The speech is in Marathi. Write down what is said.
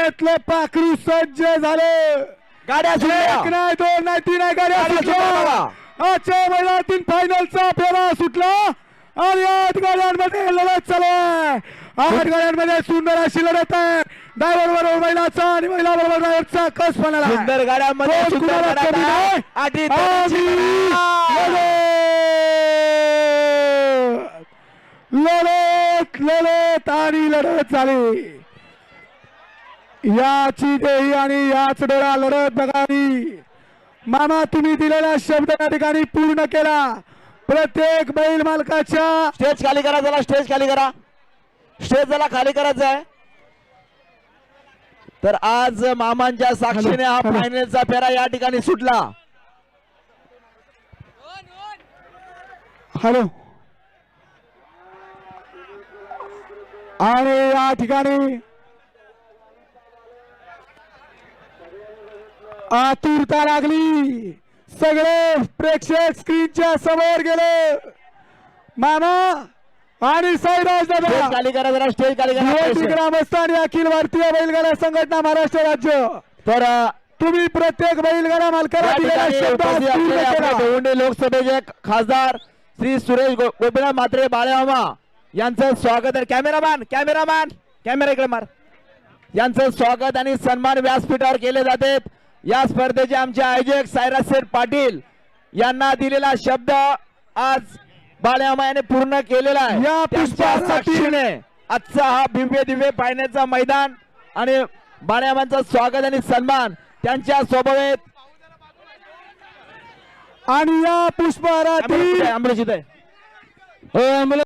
सेवेतले पाखरू सज्ज झाले. गाड्या एक सुटल्या. नाही, दोन नाही, तीन नाही, गाड्या सुटल्या. आजच्या मैदानातील फायनलचा फेरा सुटला आणि 8 गाड्यांमध्ये लढत चालू आहे. 8 गाड्यांमध्ये सुंदर अशी लढत आहे. ड्रायव्हर बरोबर महिलाचा आणि महिला बरोबर ड्रायव्हरचा कस पणाला. सुंदर गाड्यांमध्ये सुंदर लढत आहे. आधी लढत लढत आणि लढत झाली. याची देही आणि याच डोळा लढत बघावी. मामा तुम्ही दिलेला शब्द या ठिकाणी पूर्ण केला. प्रत्येक बैल मालकाच्या स्टेज खाली करा. जरा स्टेज खाली करा. स्टेज जरा खाली करायचं आहे. तर आज मामांच्या साक्षीने हा फायनलचा फेरा या ठिकाणी सुटला. हॅलो. आणि या ठिकाणी आतुरता लागली. सगळे प्रेक्षक स्क्रीनच्या समोर गेले. मामा आणि साईराज दादा स्टेज खाली करा. जरा स्टेज खाली करा. ग्रामस्थ आणि अखिल भारतीय बैलगाडा संघटना महाराष्ट्र राज्य. तर तुम्ही प्रत्येक बैलगाडा मालकाला दिलेला शब्द पूर्ण केला. दौंडी लोकसभेचे खासदार श्री सुरेश गोपीनाथ म्हात्रे बाळेमामा यांचं स्वागत आहे. कॅमेरामॅन कॅमेरामॅन कॅमेरा इकडे मार. यांचं स्वागत आणि सन्मान व्यासपीठावर केले जाते. या स्पर्धेचे आमचे आयोजक सायराज शेठ पाटील यांना दिलेला शब्द आज बाळेमामा याने पूर्ण केलेला आहे. या पुष्पासाक्षीने आजचा हा भव्य दिव्य पाहण्याचा मैदान आणि बाळेमामांचं स्वागत आणि सन्मान त्यांच्या सोबत. आणि या पुष्पहारातील अमृत